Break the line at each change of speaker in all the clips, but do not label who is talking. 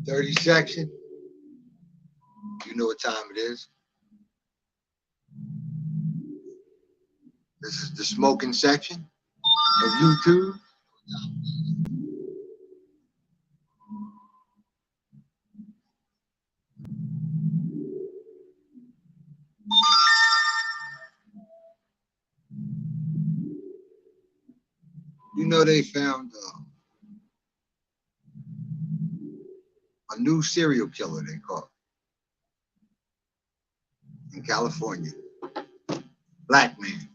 30 section. You know what time it is. This is the smoking section of YouTube. You know they found a new serial killer, they call it, in California. Black man.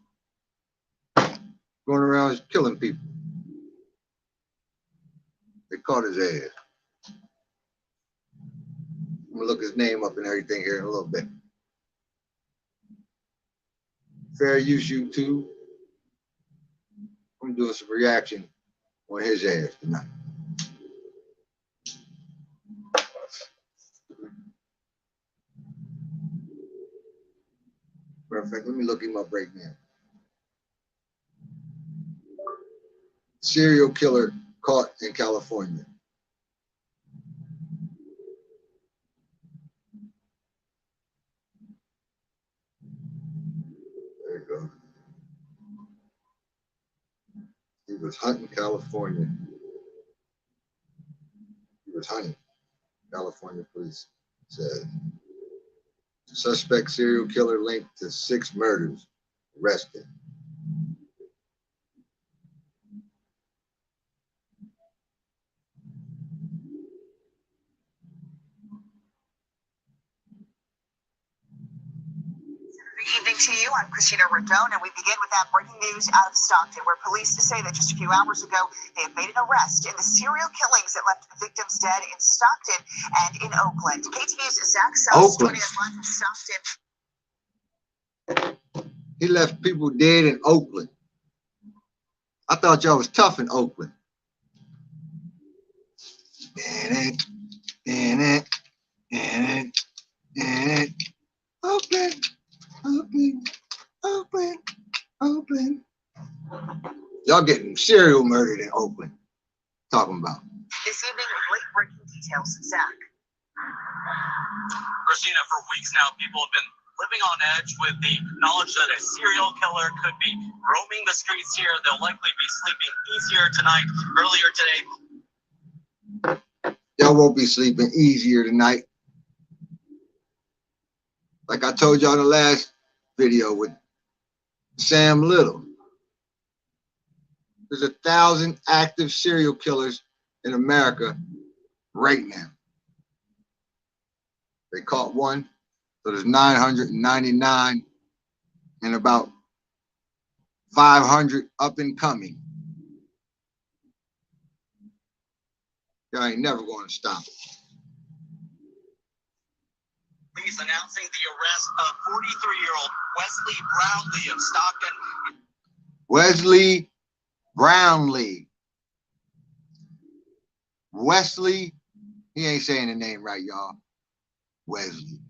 Going around killing people. They caught his ass. I'm gonna look his name up and everything here in a little bit. Fair use YouTube. I'm doing some reaction on his ass tonight. Matter of fact, let me look him up right now. Serial killer caught in California. There you go. He was hunting California. He was hunting. California police said. Suspect serial killer linked to 6 murders. Arrested.
Good evening to you. I'm Christina Rodone, and we begin with that breaking news out of Stockton, where police say that just a few hours ago, they have made an arrest in the serial killings that left victims dead in Stockton and in Oakland. KTVU's Zach Sells joining us live from Stockton.
He left people dead in Oakland. I thought y'all was tough in Oakland. Oakland. Oakland. Y'all getting serial murdered in Oakland. Talking about.
This evening with late breaking details, Zach.
Christina, for weeks now, people have been living on edge with the knowledge that a serial killer could be roaming the streets here. They'll likely be sleeping easier tonight. Earlier today,
y'all won't be sleeping easier tonight. Like I told y'all in the last video with Sam Little. There's 1,000 active serial killers in America right now. They caught one, so there's 999 and about 500 up and coming. Y'all ain't never going to stop it.
police announcing the arrest of 43-year-old Wesley Brownlee of Stockton.
Wesley Brownlee. Wesley, he ain't saying the name right, y'all. Wesley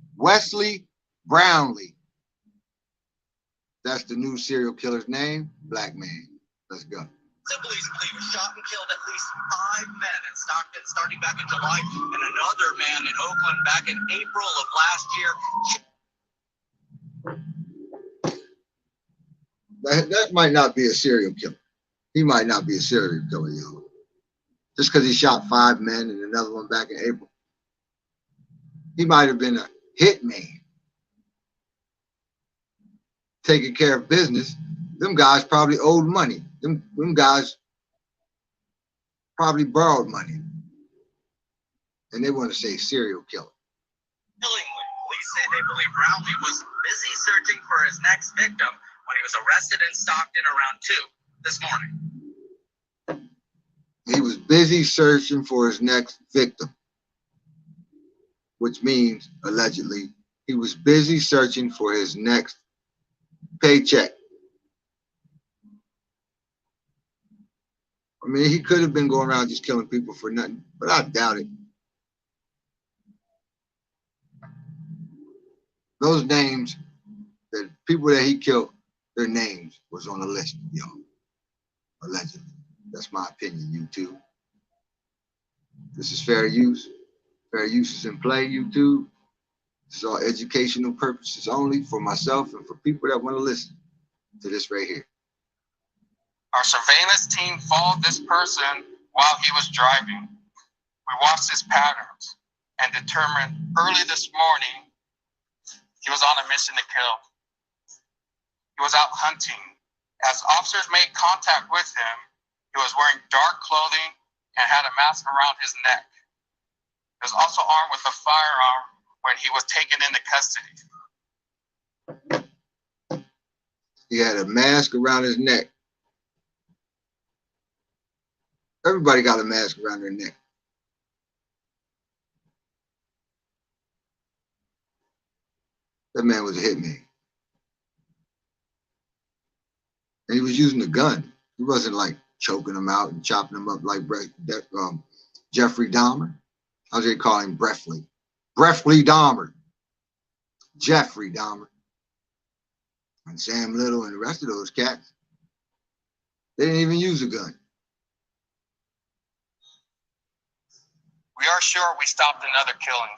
Brownlee. That's the new serial killer's name. Black man. Let's go.
The police believe shot and killed at least 5 men in Stockton starting back in July and another man in Oakland back in April of last year.
That might not be a serial killer. He might not be a serial killer, y'all. Just because he shot 5 men and another one back in April. He might have been a hitman. Taking care of business. Them guys probably owed money. Them guys probably borrowed money. And they want to say serial killer.
Police say they believe Brownlee was busy searching for his next victim when he was arrested in Stockton around 2 this morning.
He was busy searching for his next victim, which means, allegedly, he was busy searching for his next paycheck. I mean, he could have been going around just killing people for nothing, but I doubt it. Those names, the people that he killed, their names was on the list, y'all. Allegedly. That's my opinion, YouTube. This is fair use. Fair use is in play, YouTube. This is all educational purposes only for myself and for people that want to listen to this right here.
Our surveillance team followed this person while he was driving. We watched his patterns and determined early this morning he was on a mission to kill. He was out hunting. As officers made contact with him, he was wearing dark clothing and had a mask around his neck. He was also armed with a firearm when he was taken into custody.
He had a mask around his neck. Everybody got a mask around their neck. That man was a hitman. And he was using a gun. He wasn't like choking them out and chopping them up like Jeffrey Dahmer. I was going to call him Breffley. Breffley Dahmer. Jeffrey Dahmer. And Sam Little and the rest of those cats. They didn't even use a gun.
We are sure we stopped another killing.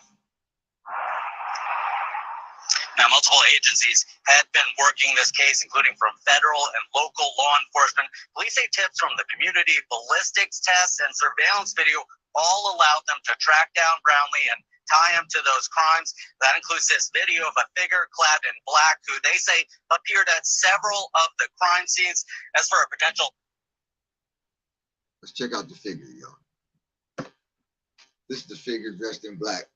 Now, multiple agencies had been working this case, including from federal and local law enforcement. Police say tips from the community, ballistics tests, and surveillance video all allowed them to track down Brownlee and tie him to those crimes. That includes this video of a figure clad in black who they say appeared at several of the crime scenes. As for a potential...
Let's check out the figure, y'all. This is the figure dressed in black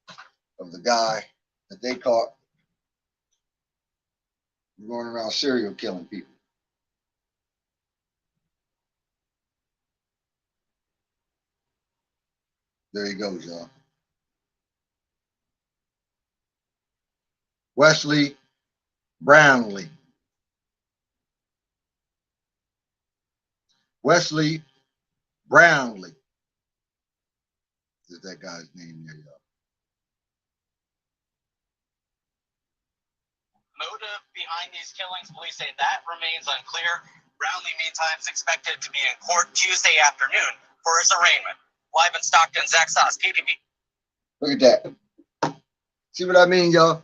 of the guy that they caught going around serial killing people. There he goes, y'all. Wesley Brownlee. Wesley Brownlee is that guy's name there, y'all.
Motive behind these killings, police say that remains unclear. Brownlee, meantime, is expected to be in court Tuesday afternoon for his arraignment. Live in Stockton, Zach Sauce, KPP.
Look at that. See what I mean, y'all?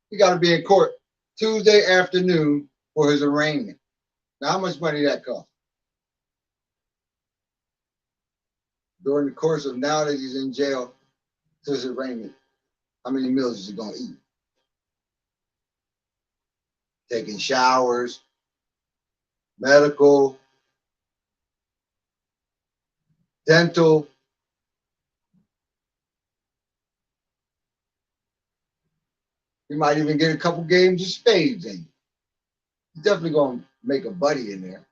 He got to be in court Tuesday afternoon for his arraignment. Now, how much money that cost? During the course of now that he's in jail to his arraignment, how many meals is he going to eat? Taking showers, medical, dental. He might even get a couple games of spades in. He's definitely going to make a buddy in there.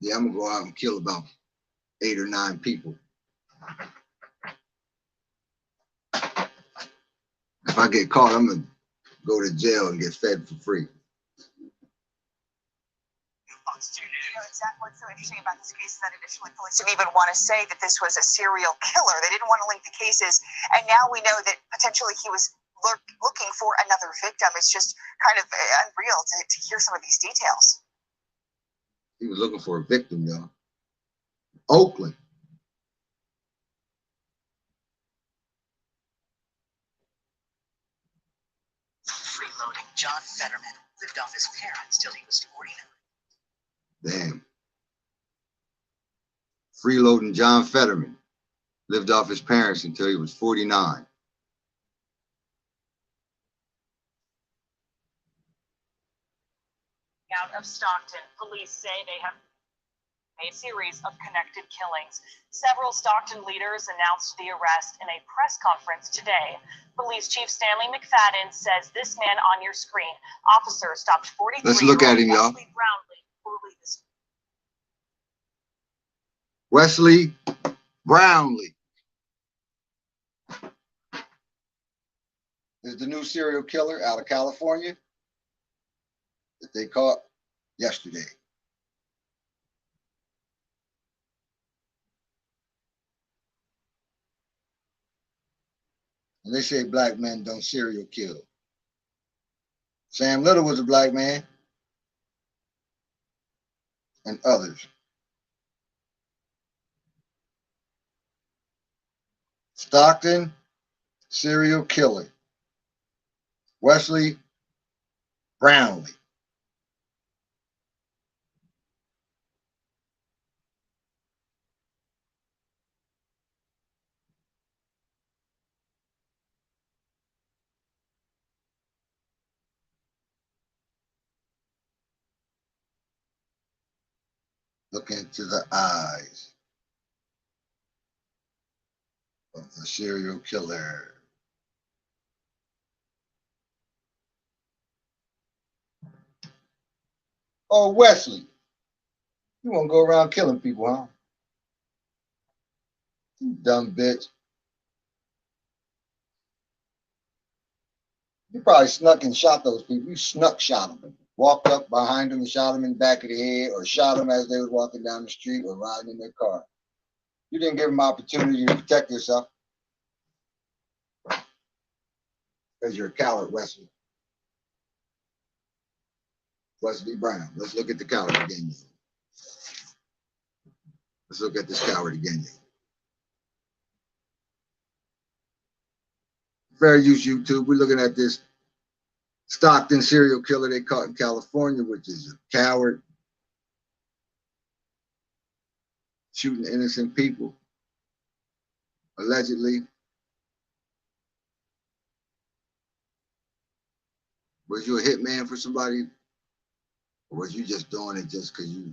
Yeah, I'm going to go out and kill about 8 or 9 people. If I get caught, I'm going to go to jail and get fed for free.
Exactly what's so interesting about this case is that initially police didn't even want to say that this was a serial killer. They didn't want to link the cases. And now we know that potentially he was looking for another victim. It's just kind of unreal to hear some of these details.
He was looking for a victim, y'all. Oakland.
Freeloading John Fetterman lived off his parents till he was 49.
Damn. Freeloading John Fetterman lived off his parents until he was 49.
Out of Stockton, police say they have a series of connected killings. Several Stockton leaders announced the arrest in a press conference today. Police Chief Stanley McFadden says this man on your screen, officer stopped 43.
Let's look at him, y'all. Wesley Brownlee is the new serial killer out of California that they caught yesterday. And they say black men don't serial kill. Sam Little was a black man. and others. Stockton serial killer, Wesley Brownlee. Look into the eyes of the serial killer. Oh, Wesley, you won't go around killing people, huh? You dumb bitch. You probably snuck and shot those people. You snuck shot them. Walked up behind them and shot them in the back of the head, or shot them as they was walking down the street or riding in their car. You didn't give them opportunity to protect yourself. Because you're a coward, Wesley. Wesley Brown. Let's look at the coward again. Let's look at this coward again. Fair use YouTube. We're looking at this Stockton serial killer they caught in California, which is a coward, shooting innocent people, allegedly. Was you a hitman for somebody? Or was you just doing it just because you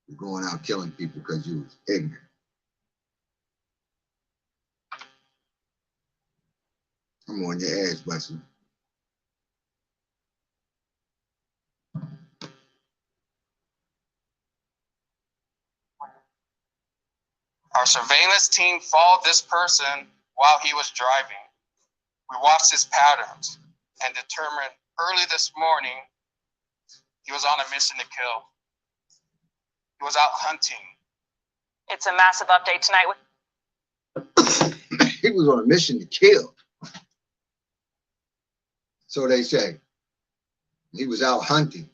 were going out killing people because you was ignorant? I'm on your ass, Wesley.
Our surveillance team followed this person while he was driving. We watched his patterns and determined early this morning he was on a mission to kill. He was out hunting.
It's a massive update tonight with
He was on a mission to kill. So they say. He was out hunting.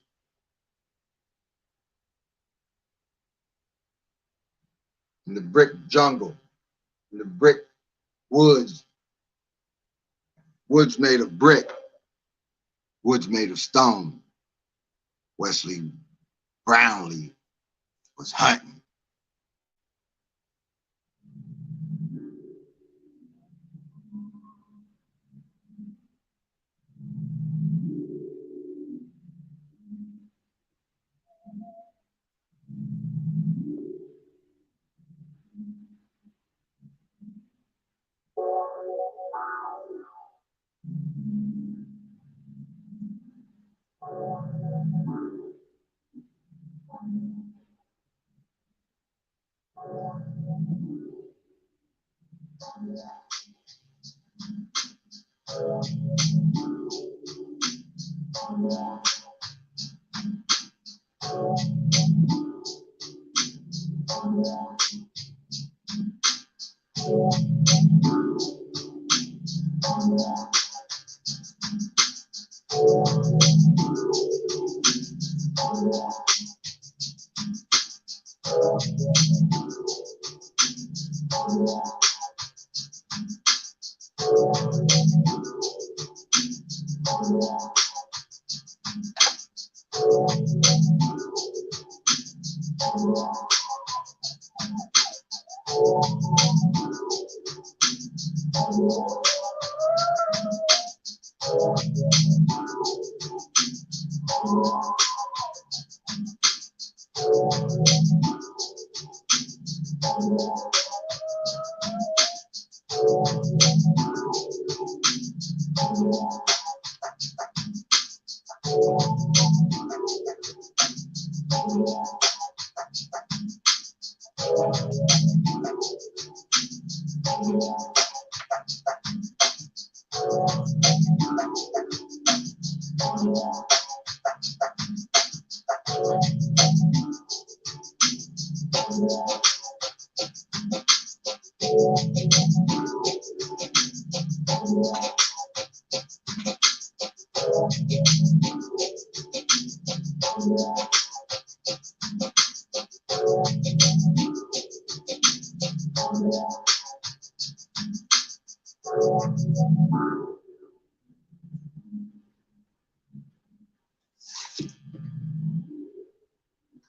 In the brick jungle, in the brick woods. Woods made of brick. Woods made of stone. Wesley Brownlee was hunting.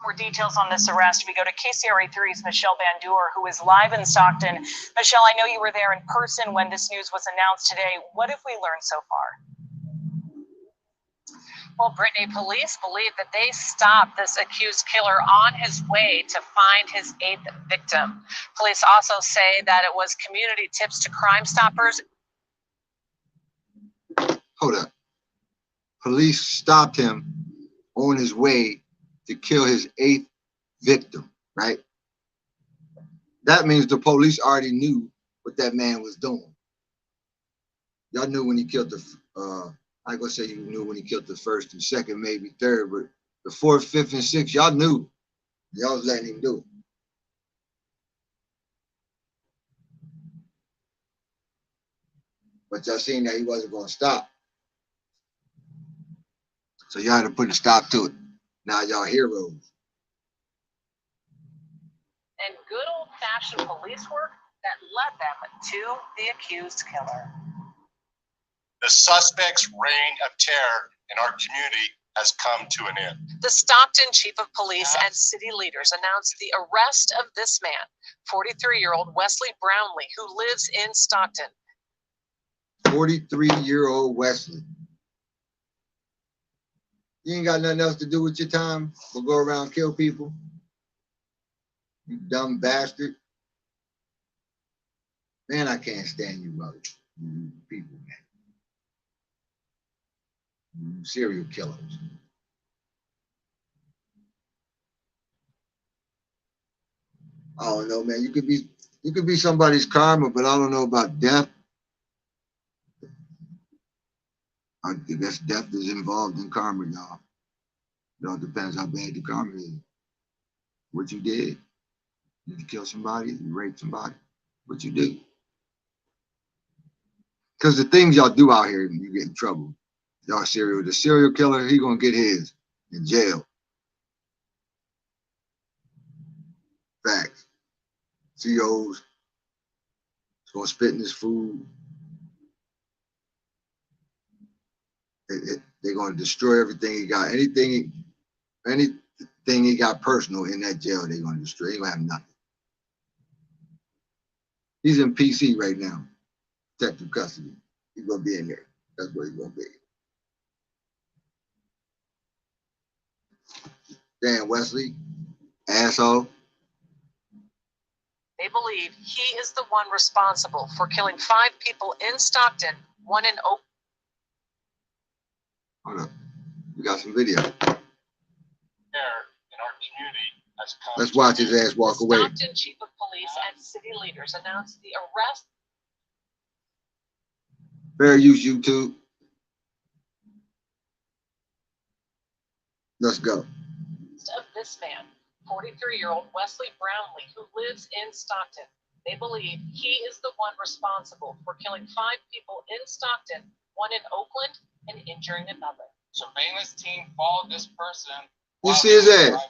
More details on this arrest, we go to KCRA 3's Michelle Bandur, who is live in Stockton. Michelle, I know you were there in person when this news was announced today. What have we learned so far?
Well, Brittany, police believe that they stopped this accused killer on his way to find his 8th victim. Police also say that it was community tips to Crime Stoppers.
Hold up. Police stopped him on his way to kill his 8th victim, right? That means the police already knew what that man was doing. Y'all knew when he killed the, I ain't gonna say you knew when he killed the first and second, maybe third, but the 4th, 5th, and 6th, y'all knew. Y'all was letting him do it. But y'all seen that he wasn't gonna stop. So y'all had to put a stop to it. Now y'all heroes.
And good old-fashioned police work that led them to the accused killer.
The suspect's reign of terror in our community has come to an end.
The Stockton chief of police and city leaders announced the arrest of this man, 43-year-old Wesley Brownlee, who lives in Stockton.
43-year-old Wesley. You ain't got nothing else to do with your time but go around and kill people? You dumb bastard. Man, I can't stand you, brother. You people, man. You serial killers. I don't know, man. You could be somebody's karma, but I don't know about death. I guess death is involved in karma, y'all. It all depends how bad the karma is. What you did. Did you kill somebody? You raped somebody? What you do? Because the things y'all do out here, you get in trouble. Y'all the serial killer, he gonna get his in jail. Facts. COs, he's gonna spit in his food. They're gonna destroy everything he got. Anything he got personal in that jail, they're gonna destroy. He ain't gonna have nothing. He's in PC right now, protective custody. He's gonna be in there. That's where he's gonna be. Damn, Wesley, asshole.
They believe he is the one responsible for killing 5 people in Stockton, 1 in Oak.
Hold up. We got some video.
Terror in our community has come.
Let's watch his ass walk away.
Stockton chief of police and city leaders announced the arrest.
Fair use, YouTube. Let's go.
Of this man, 43-year-old Wesley Brownlee, who lives in Stockton. They believe he is the one responsible for killing 5 people in Stockton, 1 in Oakland, and injuring another.
Surveillance team followed this person.
You see his ass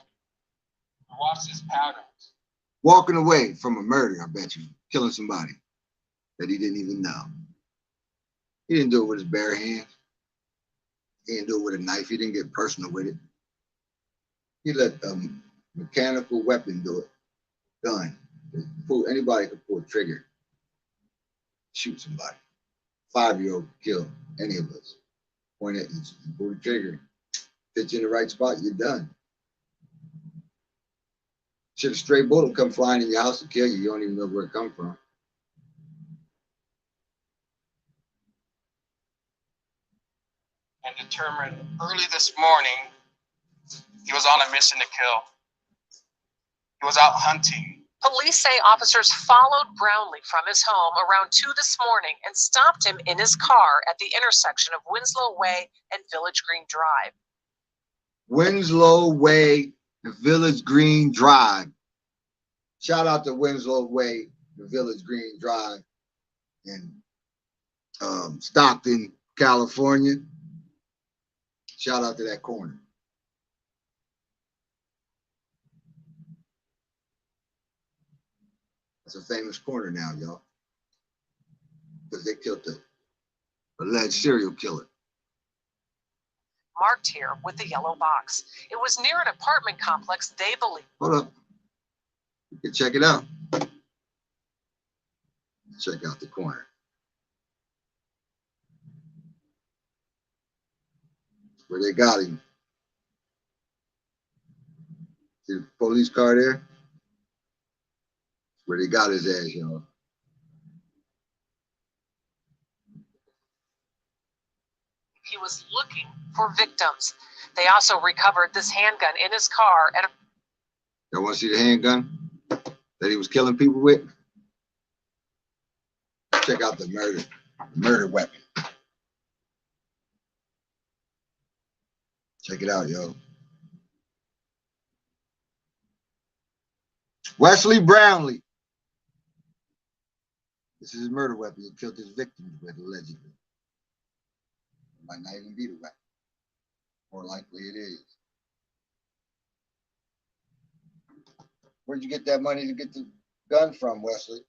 We watched his patterns.
walking away from a murder, I bet you, killing somebody that he didn't even know. He didn't do it with his bare hands. He didn't do it with a knife. He didn't get personal with it. He let a mechanical weapon do it. Gun. Anybody could pull a trigger, shoot somebody. 5-year-old could kill any of us. Point it and pull the trigger. Fit you in the right spot, you're done. Should a stray bullet come flying in your house to kill you, you don't even know where it come from.
And determined early this morning he was on a mission to kill. He was out hunting.
Police say officers followed Brownlee from his home around 2 this morning and stopped him in his car at the intersection of Winslow Way and Village Green Drive.
Winslow Way and Village Green Drive. Shout out to Winslow Way and Village Green Drive in Stockton, California. Shout out to that corner. It's a famous corner now, y'all, because they killed the alleged serial killer.
Marked here with the yellow box. It was near an apartment complex they believe.
Hold up. You can check it out. Check out the corner. Where they got him. See the police car there? Where they got his ass, y'all.
He was looking for victims. They also recovered this handgun in his car at a
Y'all want to see the handgun that he was killing people with? Check out the murder weapon. Check it out, yo. Wesley Brownlee. This is his murder weapon. He killed his victims with, allegedly. It might not even be the weapon. More likely it is. Where'd you get that money to get the gun from, Wesley?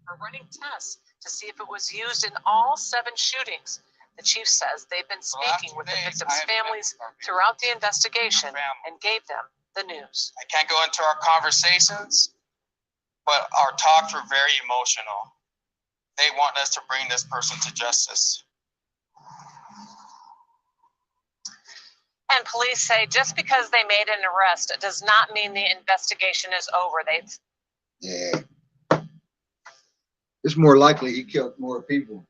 Are running tests to see if it was used in all 7 shootings. The chief says they've been speaking with the victims' families throughout the investigation and gave them the news.
I can't go into our conversations, but our talks were very emotional. They want us to bring this person to justice.
And police say just because they made an arrest does not mean the investigation is over.
Yeah. It's more likely he killed more people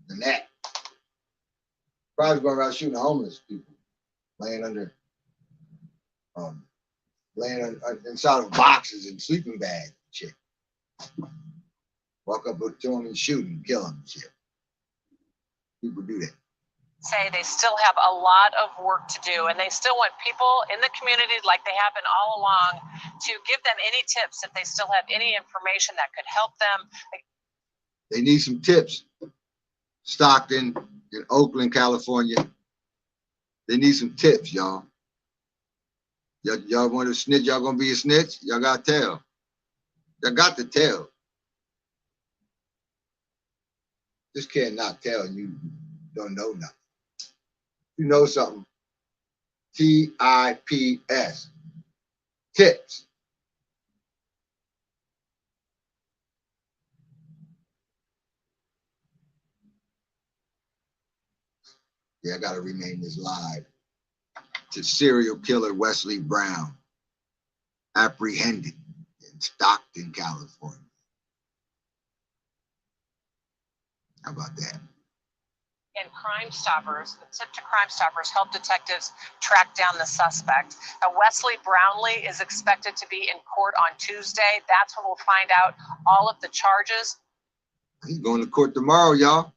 than that. Probably going around shooting homeless people, laying under, inside of boxes and sleeping bags and shit. Walk up to them and shoot them, kill them and shit. People do that.
Say they still have a lot of work to do, and they still want people in the community, like they have been all along, to give them any tips if they still have any information that could help them.
They need some tips. Stockton, in Oakland, California. They need some tips, y'all. Y'all want to snitch? Y'all gonna be a snitch? Y'all gotta tell. Y'all got to tell. Just can't not tell and you don't know nothing. You know something. TIPS. Tips. Yeah, I gotta rename this live to serial killer Wesley Brown, apprehended in Stockton, California. How about that?
And Crime Stoppers, the tip to Crime Stoppers helped detectives track down the suspect. Wesley Brownlee is expected to be in court on Tuesday. That's when we'll find out all of the charges.
He's going to court tomorrow, y'all.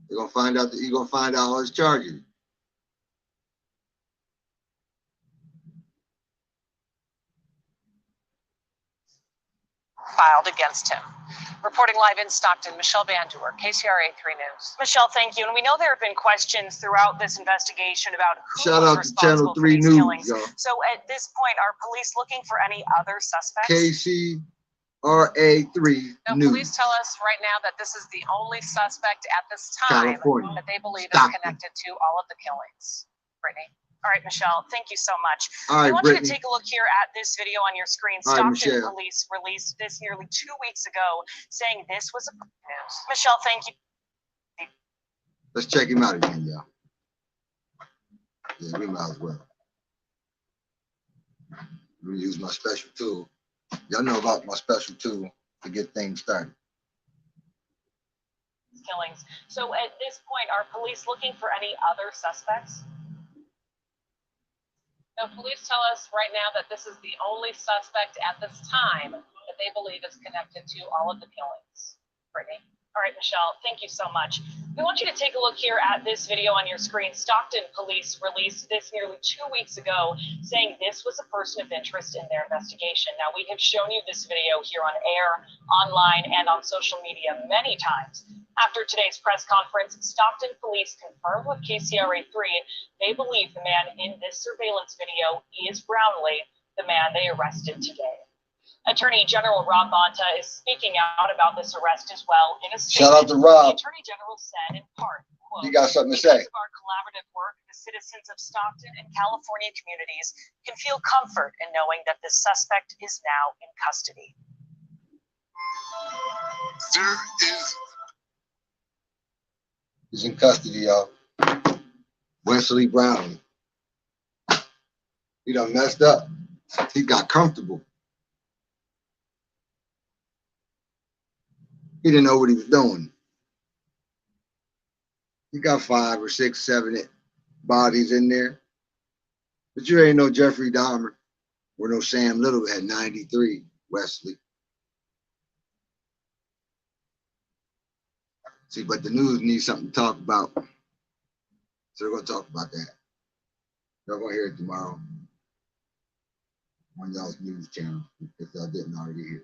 You're gonna find out that you're gonna find out all his charges.
Filed against him. Reporting live in Stockton, Michelle Bandur, KCRA 3 News.
Michelle, thank you. And we know there have been questions throughout this investigation about who
Shout
was
out to
responsible
Channel
for
3
these
News,
killings.
y'all.
So at this point, are police looking for any other suspects?
KCRA3
Now,
News.
police tell us right now that this is the only suspect at this time
California.
that they believe
Stockton.
is connected to all of the killings. Brittany.
All right, Michelle, thank you so much.
All right,
I want you to
Brittany.
take a look here at this video on your screen.
All right,
Stockton
Michelle.
police released this nearly 2 weeks ago, saying this was a news. Michelle, thank you.
Let's check him out again, y'all. Yeah, we might as well. Let me use my special tool. Y'all know about my special tool to get things started.
Killings. So at this point, are police looking for any other suspects?
Now, police tell us right now that this is the only suspect at this time that they believe is connected to all of the killings. Brittany.
All right, Michelle, thank you so much. We want you to take a look here at this video on your screen. Stockton police released this nearly 2 weeks ago, saying this was a person of interest in their investigation. Now, we have shown you this video here on air, online, and on social media many times. After today's press conference, Stockton police confirmed with KCRA 3 they believe the man in this surveillance video is Brownlee, the man they arrested today. Attorney General Rob Bonta is speaking out about this arrest as well. In a
Shout out
statement,
to Rob.
the Attorney General said in part, quote,
He got something to
because
say.
of our collaborative work, the citizens of Stockton and California communities can feel comfort in knowing that the suspect is now in custody.
He's in custody, y'all. Wesley Brown. He done messed up. He got comfortable. He didn't know what he was doing. He got 5 or 6, 7 bodies in there. But you ain't no Jeffrey Dahmer or no Sam Little at 93, Wesley. See, but the news needs something to talk about. So we're going to talk about that. Y'all going to hear it tomorrow on y'all's news channel if y'all didn't already hear it.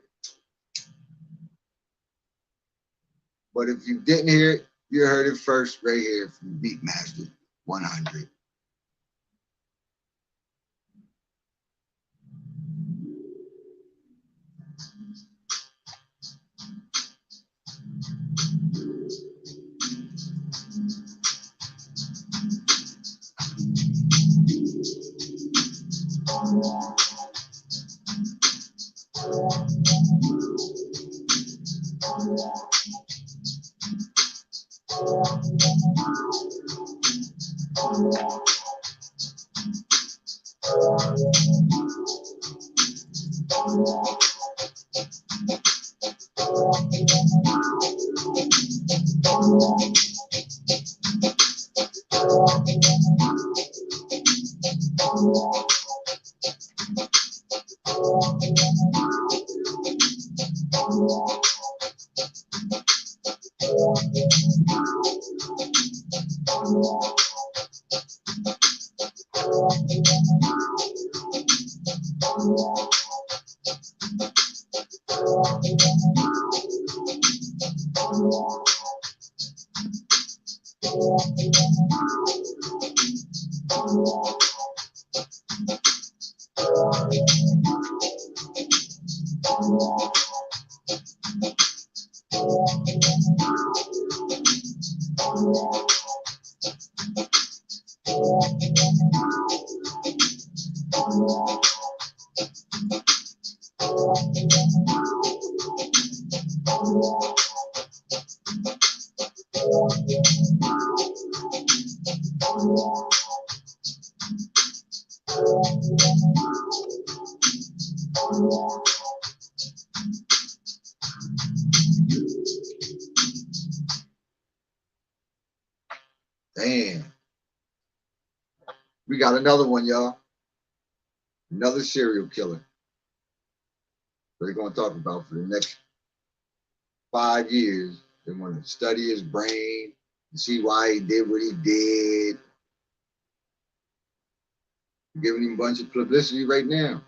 But if you didn't hear it, you heard it first right here from Beatmaster 100. Damn. We got another one, y'all. Another serial killer. They're going to talk about for the next 5 years. They want to study his brain and see why he did what he did. We're giving him a bunch of publicity right now.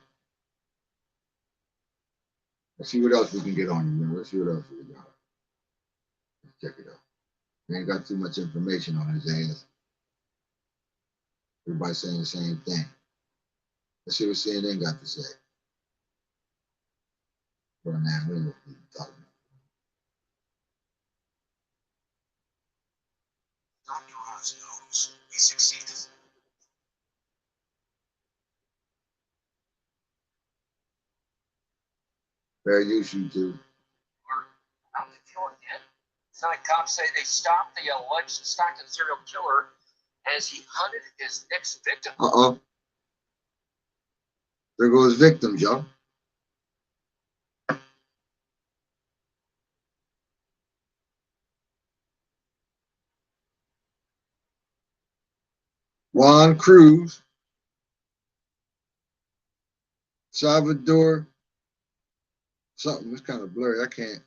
Let's see what else we can get on him. Let's see what else we got. Let's check it out. We ain't got too much information on his ass. Everybody's saying the same thing. Let's see what CNN got to say. For now, we know what we're talking about. Dr. Oz knows we succeeded. Fair use, you too.
How did they kill him yet? Tonight, cops say they stopped the alleged Stockton serial killer as he hunted his next victim.
Uh-oh. There goes victims, y'all. Juan Cruz, Salvador, something, it's kind of blurry, I can't.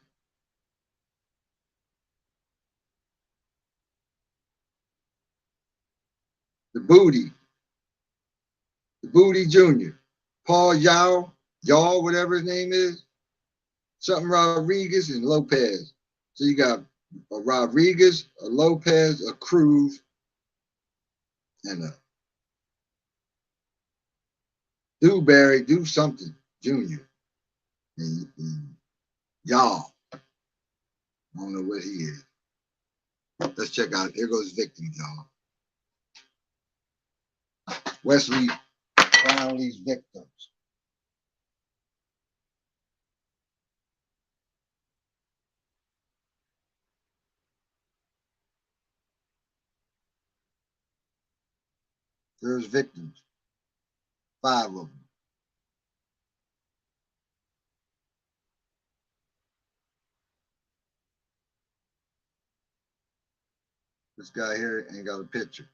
The Booty Jr., Paul Yao, whatever his name is, something Rodriguez and Lopez. So you got a Rodriguez, a Lopez, a Cruz, and a Dewberry, do something, Jr. And y'all, I don't know what he is. Let's check out. Here goes victims, y'all. Wesley Brownlee's victims. There's victims. 5 of them. This guy here ain't got a picture.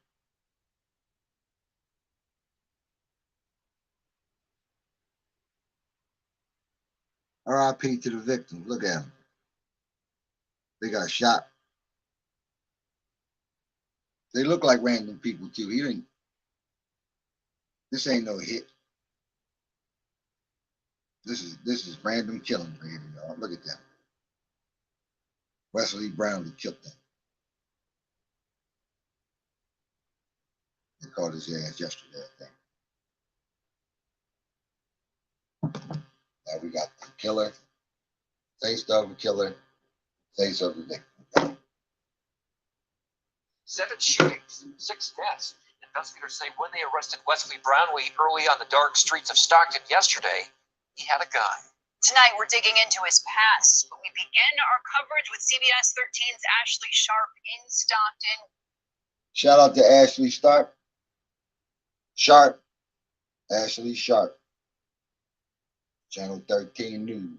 RIP to the victims. Look at them. They got shot. They look like random people too. He didn't. This ain't no hit. This is random killing right here, y'all. Look at that. Wesley Brownlee killed them. They caught his ass yesterday, I think. Now we got the killer, face of the killer, face of the victim.
7 shootings, 6 deaths. Investigators say when they arrested Wesley Brownlee early on the dark streets of Stockton yesterday, he had a gun.
Tonight, we're digging into his past, but we begin our coverage with CBS 13's Ashley Sharp in Stockton.
Shout out to Ashley Sharp. Ashley Sharp. Channel 13 News.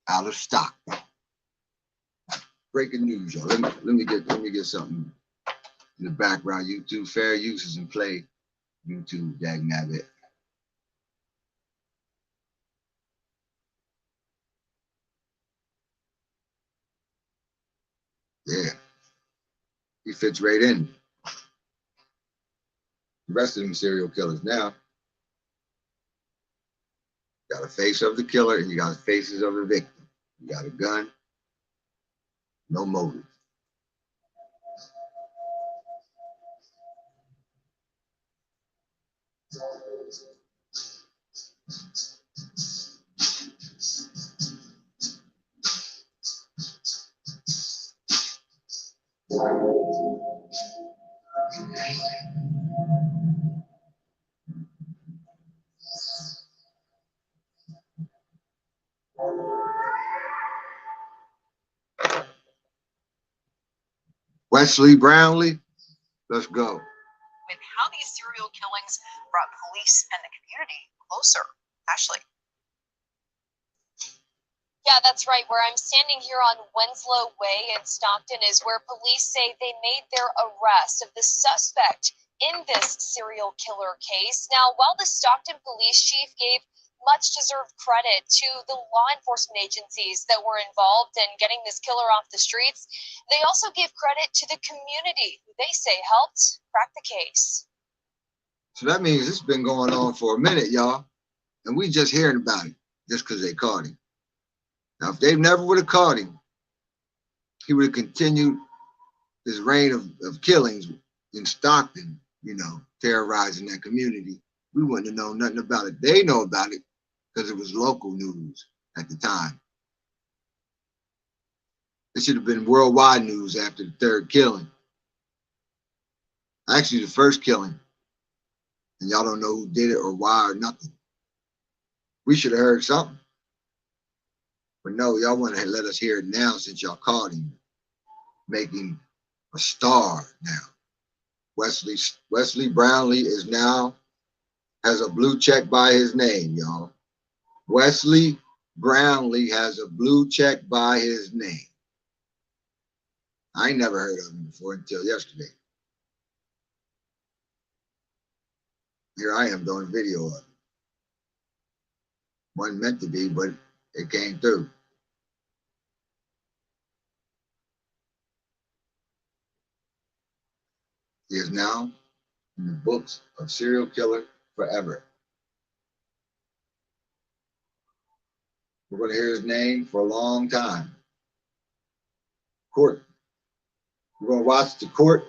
Out of stock. Breaking news, y'all. Let me get something in the background. YouTube, fair uses and play. YouTube, dag nabbit. Yeah. He fits right in. The rest of them serial killers now. Got a face of the killer and you got faces of the victim. You got a gun, no motive. Wesley Brownlee, let's go.
With how these serial killings brought police and the community closer. Ashley.
Yeah, that's right. Where I'm standing here on Winslow Way in Stockton is where police say they made their arrest of the suspect in this serial killer case. Now, while the Stockton police chief gave much deserved credit to the law enforcement agencies that were involved in getting this killer off the streets, they also gave credit to the community who they say helped crack the case.
So that means it's been going on for a minute, y'all. And we just hearing about it just because they caught him. Now, if they never would have caught him, he would have continued his reign of killings in Stockton, you know, terrorizing that community. We wouldn't have known nothing about it. They know about it because it was local news at the time. It should have been worldwide news after the 3rd killing. Actually, the 1st killing. And y'all don't know who did it or why or nothing. We should have heard something. But no, y'all want to let us hear it now since y'all caught him. Make him a star now. Wesley Brownlee is now, has a blue check by his name, y'all. Wesley Brownlee has a blue check by his name. I ain't never heard of him before until yesterday. Here I am doing a video of it. Wasn't meant to be, but it came through. He is now in the books of serial killer forever. We're going to hear his name for a long time. Court. We're going to watch the court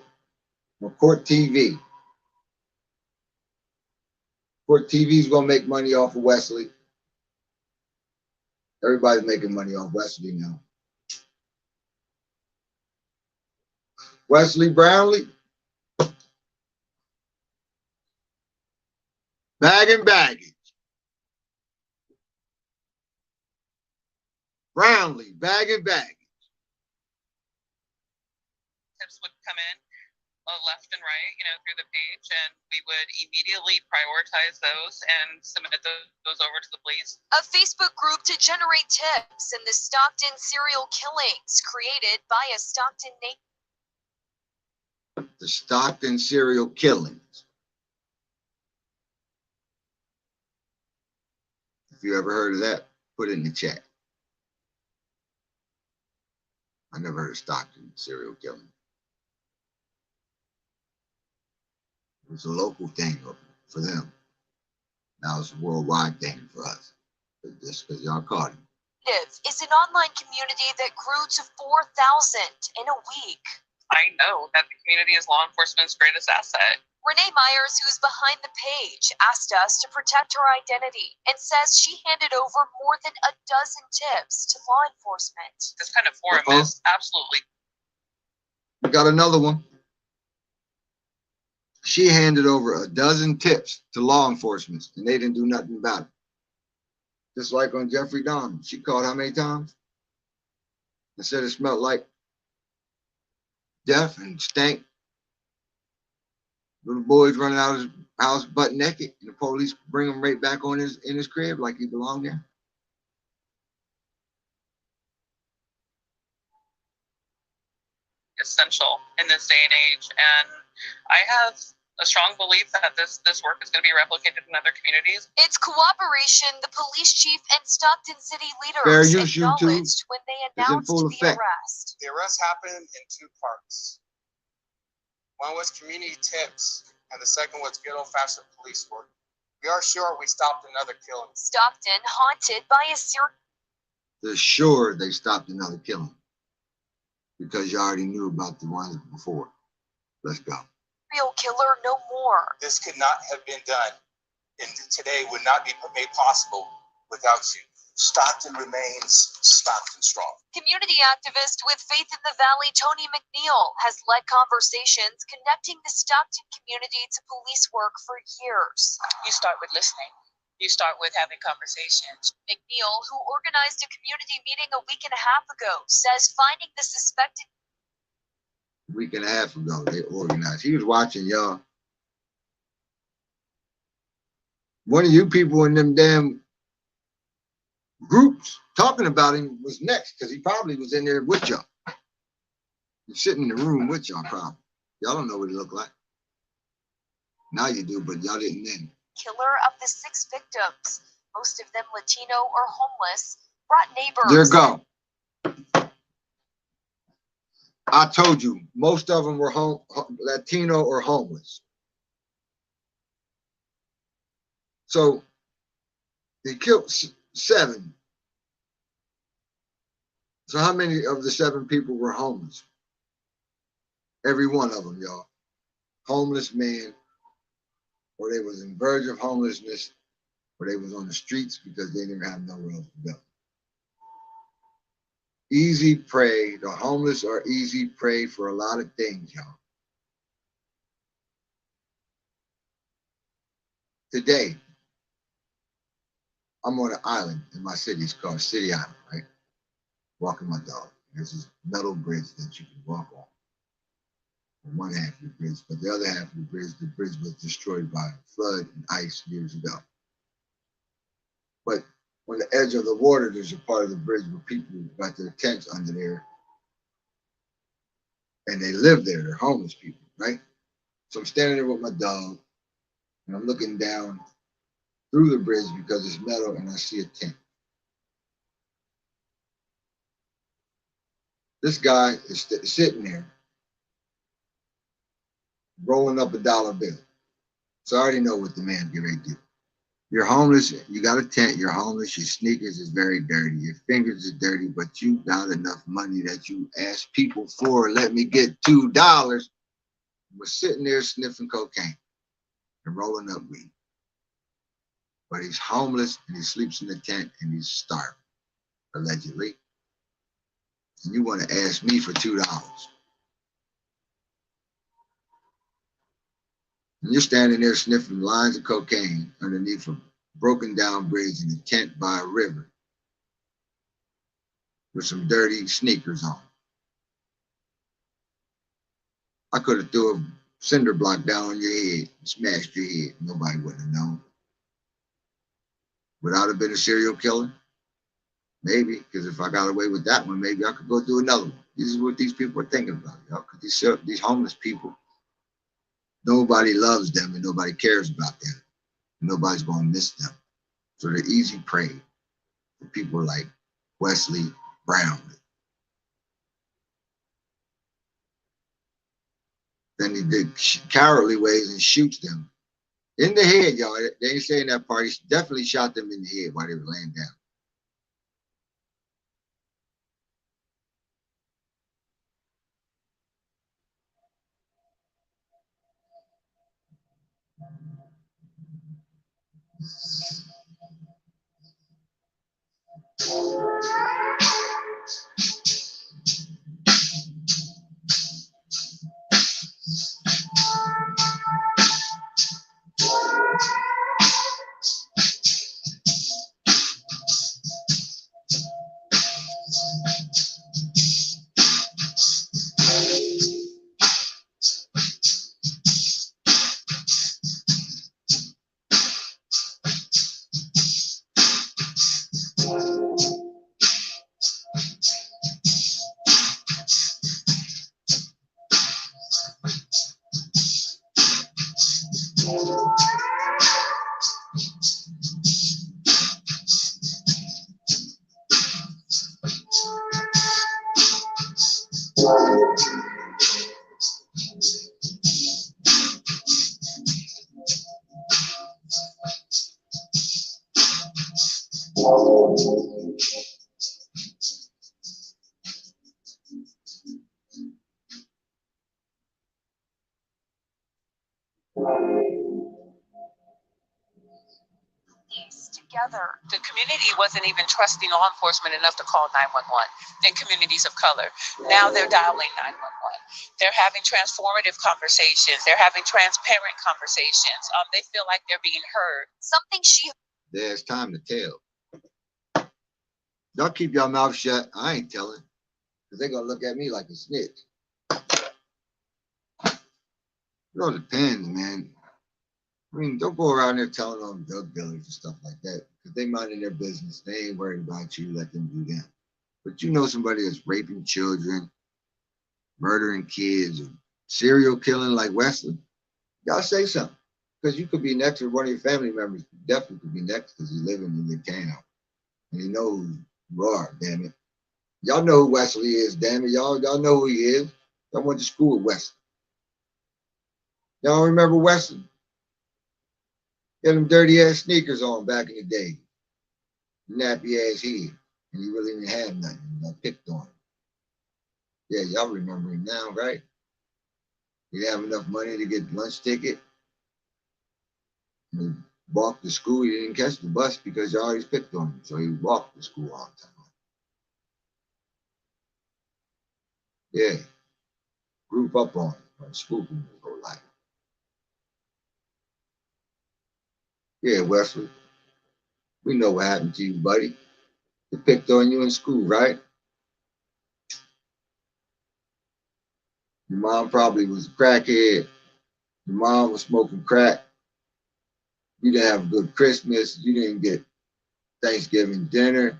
on Court TV. Court TV is going to make money off of Wesley. Everybody's making money off Wesley now. Wesley Brownlee, bag and baggage. Brownlee, bag and baggage.
Tips would come in left and right, through the page, and we would immediately prioritize those and submit those over to the police.
A Facebook group to generate tips in the Stockton serial killings created by a Stockton native.
The Stockton serial killings. If you ever heard of that, put it in the chat. I never heard of Stockton serial killing. It was a local thing for them. Now it's a worldwide thing for us. Just because y'all caught him.
Is an online community that grew to 4,000 in a week.
I know that the community is law enforcement's greatest asset.
Renee Myers, who's behind the page, asked us to protect her identity and says she handed over more than a dozen tips to law enforcement.
This kind of forum is absolutely.
We got another one. She handed over a dozen tips to law enforcement and they didn't do nothing about it. Just like on Jeffrey Dahmer. She called how many times? And said it smelled like death and stank. Little boys running out of his house butt naked, and the police bring him right back on in his crib like he belonged there.
Essential in this day and age, and I have a strong belief that this work is going to be replicated in other communities.
It's cooperation the police chief and Stockton city
Fair
leaders
use,
acknowledged when they announced the
effect.
arrest.
The arrest happened in two parts. One was community tips, and the second was good old-fashioned police work. We are sure we stopped another killing.
Stockton haunted by a serial.
They're sure they stopped another killing because you already knew about the ones before. Let's go.
Killer no more.
This could not have been done, and today would not be made possible without you. Stockton remains Stockton strong.
Community activist with Faith in the Valley, Tony McNeil, has led conversations connecting the Stockton community to police work for years.
You start with listening. You start with having conversations.
McNeil, who organized a community meeting a week and a half ago, says finding the suspected.
A week and a half ago, they organized. He was watching y'all. One of you people in them damn groups talking about him was next because he probably was in there with y'all. He's sitting in the room with y'all probably. Y'all don't know what he looked like. Now you do, but y'all didn't then.
Killer of the 6 victims, most of them Latino or homeless, brought neighbors.
There go. I told you, most of them were Latino or homeless. So they killed 7. So how many of the 7 people were homeless? Every one of them, y'all. Homeless man, or they was in verge of homelessness, or they was on the streets because they didn't have nowhere else to go. Easy prey. The homeless are easy prey for a lot of things, y'all. Today, I'm on an island in my city. It's called City Island, right? Walking my dog. There's this metal bridge that you can walk on one half of the bridge, but the other half of the bridge was destroyed by flood and ice years ago. But on the edge of the water, there's a part of the bridge where people got their tents under there and they live there. They're homeless people, right? So I'm standing there with my dog and I'm looking down through the bridge because it's metal and I see a tent. This guy is sitting there rolling up a dollar bill. So I already know what the man get ready to do. You're homeless, you got a tent, you're homeless, your sneakers is very dirty, your fingers are dirty, but you got enough money that you ask people for, let me get $2. We're sitting there sniffing cocaine and rolling up weed. But he's homeless and he sleeps in the tent and he's starving. allegedly. And you want to ask me for $2. And you're standing there sniffing lines of cocaine underneath a broken down bridge in a tent by a river with some dirty sneakers on. I could have threw a cinder block down on your head and smashed your head. Nobody would have known. Would I have been a serial killer? Maybe, because if I got away with that one, maybe I could go do another one. This is what these people are thinking about, y'all. Because these homeless people, nobody loves them and nobody cares about them. Nobody's going to miss them. So they're easy prey for people like Wesley Brownlee. Then he did cowardly ways and shoots them in the head, y'all. They ain't saying that part. He definitely shot them in the head while they were laying down.
Together.
The community wasn't even trusting law enforcement enough to call 911 in communities of color. Now they're dialing 911. They're having transformative conversations. They're having transparent conversations. They feel like they're being heard.
Something she.
There's time to tell. Y'all keep your mouth shut. I ain't telling. Because they're going to look at me like a snitch. It all depends, man. I mean, don't go around there telling on drug dealers and stuff like that. Because they minding their business. They ain't worried about you. Let them do that. But you know somebody that's raping children, murdering kids, or serial killing like Wesley, y'all say something. Because you could be next, or one of your family members definitely could be next because he's living in your town. And you know who you are, damn it. Y'all know who Wesley is, damn it. Y'all know who he is. Y'all went to school with Wesley. Y'all remember Wesley? He had them dirty ass sneakers on back in the day. Nappy ass head. And he really didn't have nothing. I picked on him. Yeah, y'all remember him now, right? He didn't have enough money to get lunch ticket. He walked to school. He didn't catch the bus because y'all always picked on him. So he walked to school all the time. Yeah. Grew up on him. From spooking his whole life. Yeah, Wesley. We know what happened to you, buddy. They picked on you in school, right? Your mom probably was a crackhead. Your mom was smoking crack. You didn't have a good Christmas. You didn't get Thanksgiving dinner.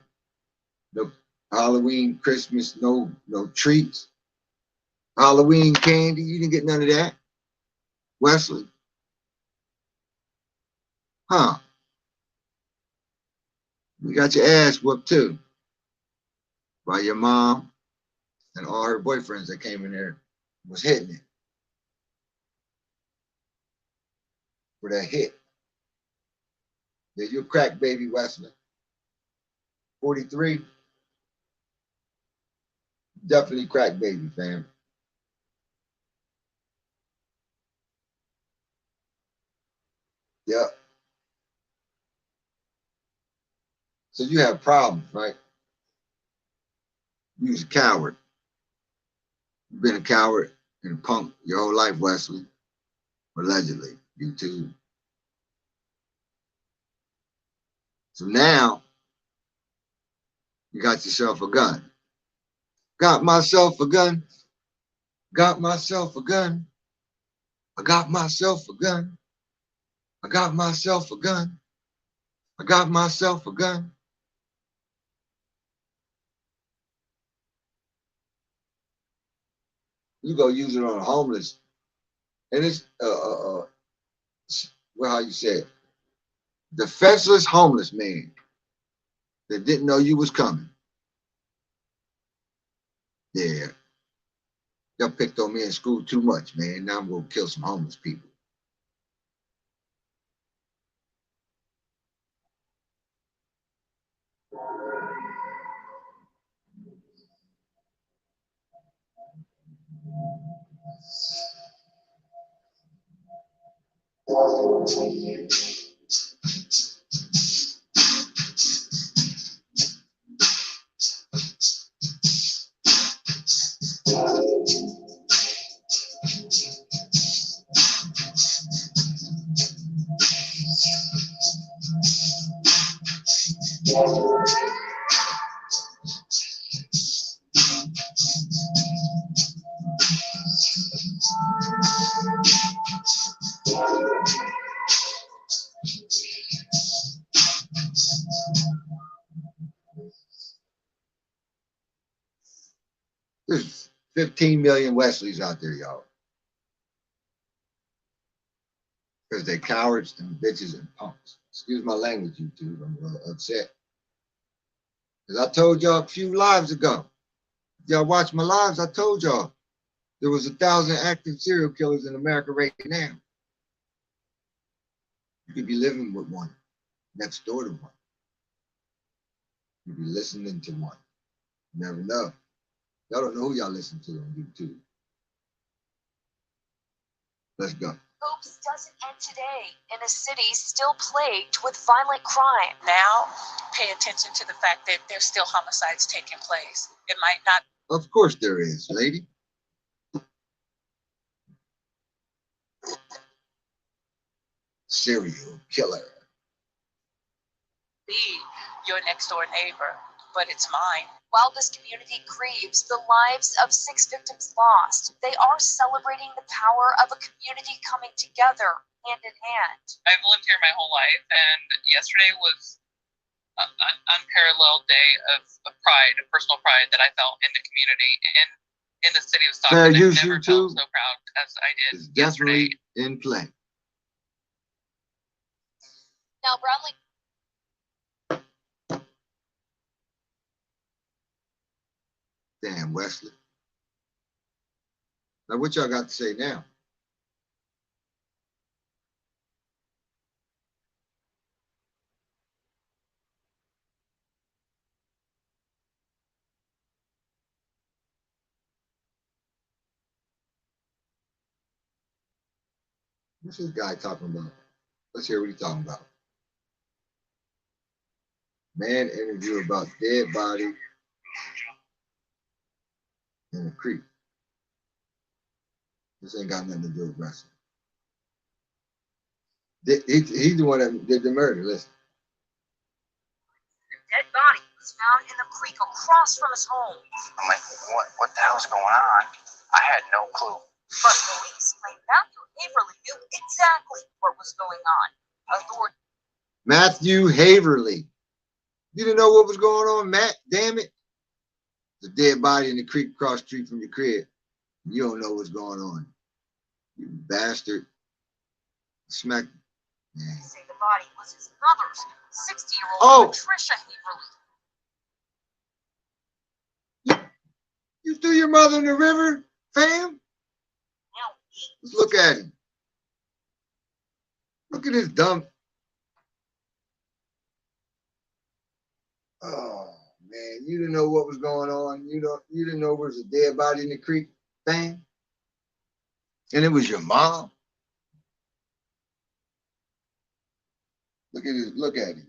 No Halloween, Christmas, no treats. Halloween candy. You didn't get none of that. Wesley. Huh. You got your ass whooped too. By your mom and all her boyfriends that came in there was hitting it. For that hit. Yeah, you're a crack baby, Wesley. 43. Definitely crack baby, fam. Yep. So you have problems, right? You was a coward. You've been a coward and a punk your whole life, Wesley. Allegedly, you too. So now you got yourself a gun. Got myself a gun. Got myself a gun. I got myself a gun. I got myself a gun. I got myself a gun. You go use it on a homeless, and it's well, how you say it, defenseless homeless man that didn't know you was coming. Yeah, y'all picked on me in school too much, man. Now I'm gonna kill some homeless people. There's 15 million Wesleys out there, y'all. Because they're cowards and bitches and punks. Excuse my language, YouTube. I'm upset. Because I told y'all a few lives ago. Y'all watch my lives, I told y'all there was 1,000 active serial killers in America right now. You could be living with one, next door to one. You could be listening to one. You never know. Y'all don't know who y'all listen to on YouTube. Let's go.
Hopes doesn't end today in a city still plagued with violent crime.
Now, pay attention to the fact that there's still homicides taking place. It might not.
Of course there is, lady. Serial killer.
Be your next door neighbor, but it's mine.
While this community grieves the lives of 6 victims lost, they are celebrating the power of a community coming together hand in hand.
I've lived here my whole life, and yesterday was an unparalleled day of pride, of personal pride that I felt in the community and in the city of Stockton. I've never felt so proud as I did yesterday.
In play.
Now, Brownlee.
Damn, Wesley. Now, what y'all got to say now? What's this guy talking about? Let's hear what he's talking about. Man interview about dead body in a creek. This ain't got nothing to do with wrestling. He's the one that did the murder. Listen.
The dead body was found in the creek across from his home.
I'm like, what the hell's going on? I had no clue.
But police claim Matthew Haverly knew exactly what was going on. Authorities.
Matthew Haverly. You didn't know what was going on, Matt? Damn it. The dead body in the creek across the street from your crib. You don't know what's going on. You bastard. Smack.
They say the body was his mother's, 60-year-old Patricia Haverly.
You threw your mother in the river, fam?
Now
Let's look at him. Look at his dumb. Oh man, you didn't know what was going on. You didn't know there was a dead body in the creek, fam? And it was your mom. Look at him.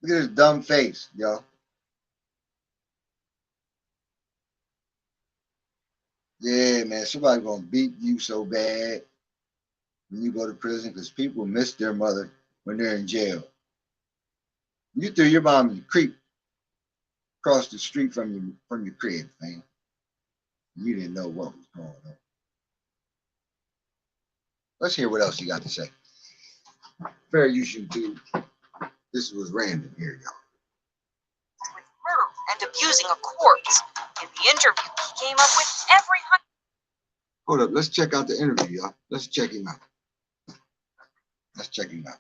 Look at his dumb face, yo. Yeah, man, somebody gonna beat you so bad when you go to prison because people miss their mother when they're in jail. You threw your mom in the creek across the street from your crib, man. You didn't know what was going on. Let's hear what else you got to say. Fair use YouTube. This was random here, y'all.
With murder and abusing a corpse. In the interview, he came up with every.
Hold up, let's check out the interview, y'all. Let's check him out. Let's check him out.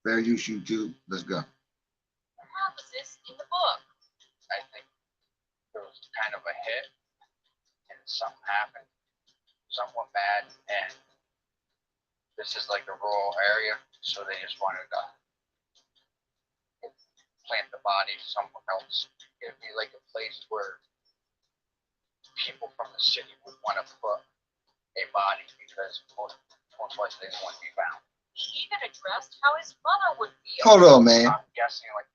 Fair use YouTube. Let's go.
How was this in the book?
I think there was kind of a hit and something happened. Something went bad, and this is like a rural area, so they just wanted to plant the body somewhere else. It'd be like a place where people from the city would want to put a body because most likely they wouldn't be found.
He even addressed how his mother would feel.
Hold on, man.
I'm guessing like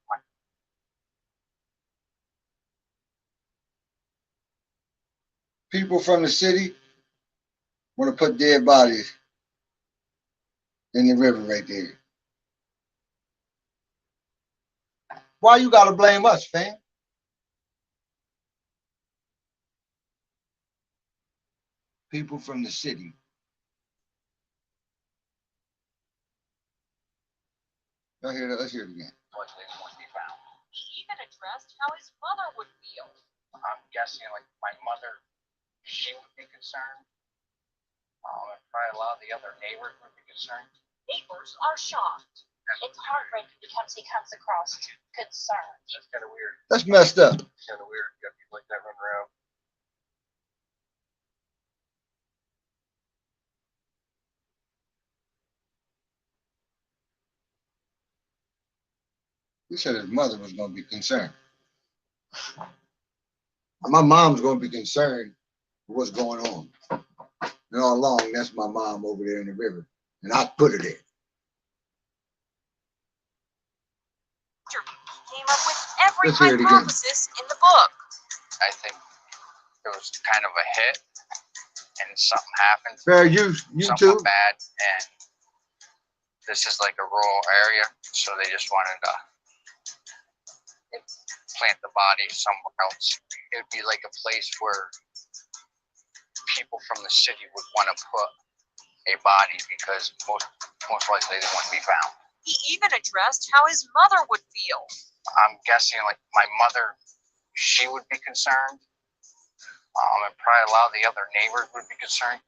People from the city want to put dead bodies in the river right there. Why you gotta blame us, fam? People from the city. Let's hear it again.
likely they wouldn't be found.
He even addressed how his mother would feel.
I'm guessing like my mother, she would be concerned. And probably a lot of the other neighbors would be concerned.
Neighbors are shocked. It's heartbreaking because he comes across concerned.
That's kind of weird.
That's messed up.
It's kind of weird. You got people like that running around.
He said his mother was going to be concerned. My mom's going to be concerned with what's going on. And all along, that's my mom over there in the river. And I put her there.
Came up with every
Let's hear it again.
hypothesis in the book.
I think it was kind of a hit, and something happened.
Fair use,
Something
YouTube.
bad, and this is like a rural area, so they just wanted to plant the body somewhere else. It would be like a place where people from the city would want to put a body because most likely they wouldn't be found.
He even addressed how his mother would feel.
I'm guessing like my mother, she would be concerned. And probably a lot of the other neighbors would be concerned.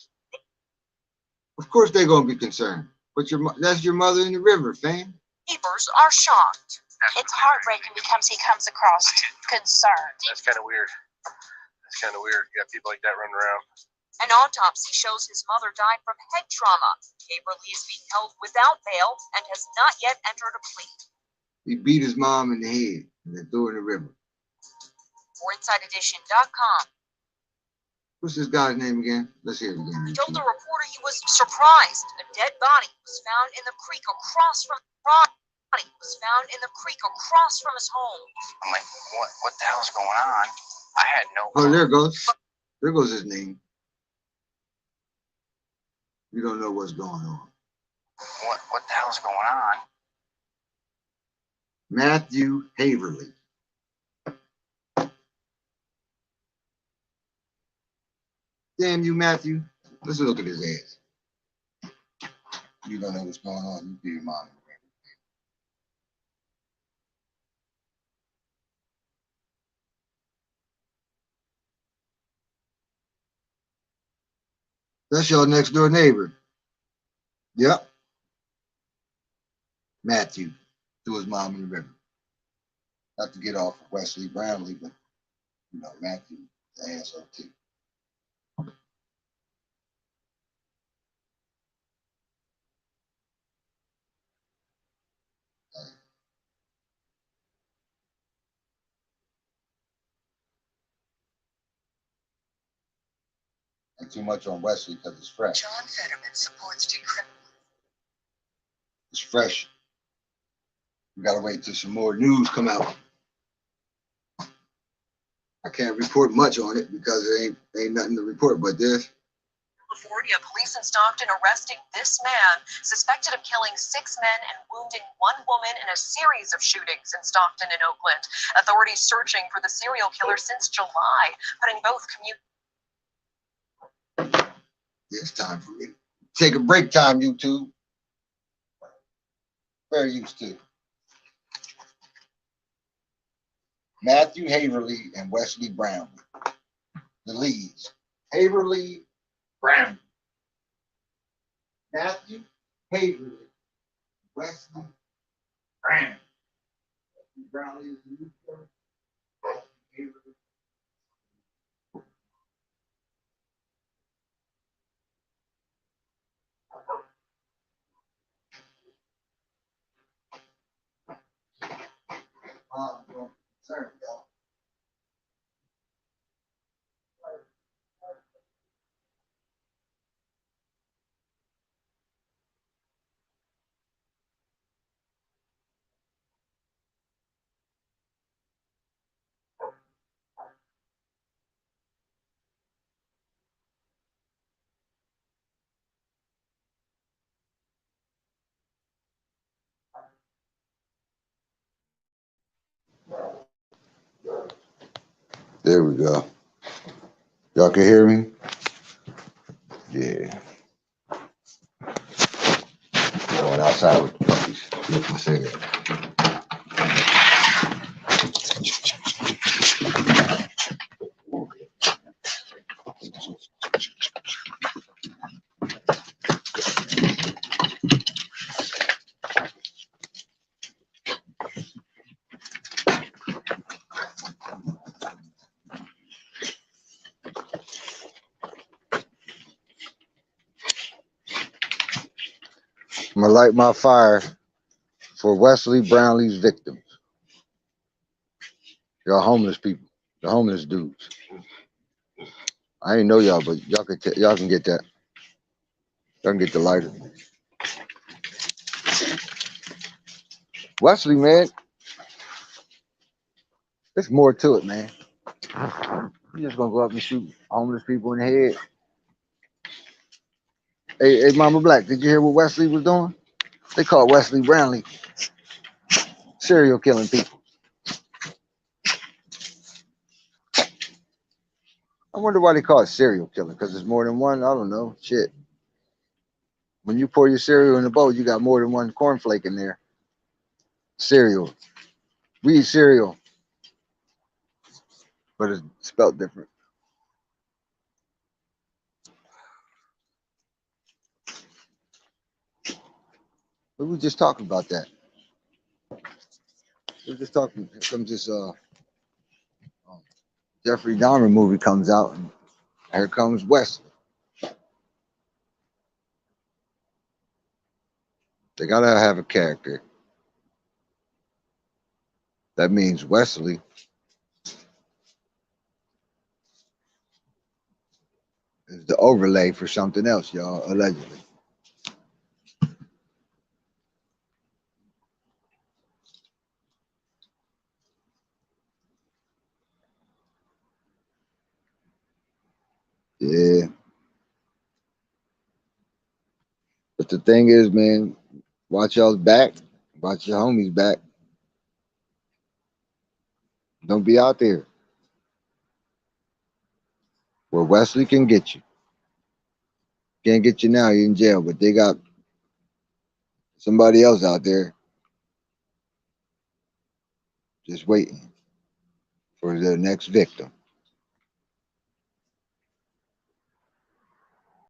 Of course they're going to be concerned. But that's your mother in the river, fam.
Neighbors are shocked.
It's heartbreaking because he comes across concerned.
That's kind of weird. That's kind of weird. You got people like that running around.
An autopsy shows his mother died from head trauma. Caverly is being held without bail and has not yet entered a plea.
He beat his mom in the head and then threw her in the river.
For InsideEdition.com.
What's this guy's name again? Let's hear it again.
He told the reporter he was surprised a dead body was found in the creek across from his home.
I'm like, what the hell's going on? I had no
Oh,
clue.
there it goes. There goes his name. You don't know what's going on.
What the hell's going on?
Matthew Haverly. Damn you, Matthew. Let's look at his ass. You don't know what's going on. You be your mom. That's your next door neighbor. Yep. Matthew threw his mom in the river. Not to get off of Wesley Brownlee, but you know, Matthew, the asshole too. And too much on Wesley because it's fresh.
John Fetterman supports decriminalization.
It's fresh. We gotta wait till some more news come out. I can't report much on it because there ain't nothing to report but this.
California, police in Stockton arresting this man suspected of killing 6 men and wounding 1 woman in a series of shootings in Stockton and Oakland. Authorities searching for the serial killer since July, putting both
It's time for me. Take a break time, YouTube. Very used to. Matthew Haverly and Wesley Brown. The leads. Haverly Brown. Matthew Haverly. Wesley Brown. Wesley Brown is the lead killer. Haverly. Sorry, y'all. There we go. Y'all can hear me? Yeah. Going outside with the puppies. Look my cigarette. I'm gonna light my fire for Wesley Brownlee's victims. Y'all homeless people, the homeless dudes. I ain't know y'all, but y'all can get that. Y'all can get the lighter. Wesley, man, there's more to it, man. You just gonna go up and shoot homeless people in the head. Hey, Mama Black, did you hear what Wesley was doing? They call Wesley Brownlee serial killing people. I wonder why they call it serial killing, because there's more than one. I don't know. Shit. When you pour your cereal in the bowl, you got more than one cornflake in there. Cereal. We eat cereal, but it's spelled different. We were just talking about that. We were just talking. Here comes this Jeffrey Dahmer movie comes out, and here comes Wesley. They gotta have a character. That means Wesley is the overlay for something else, y'all, allegedly. Yeah. But the thing is, man, watch y'all's back. Watch your homies back. Don't be out there where Wesley can get you. Can't get you now, you're in jail, but they got somebody else out there just waiting for their next victim.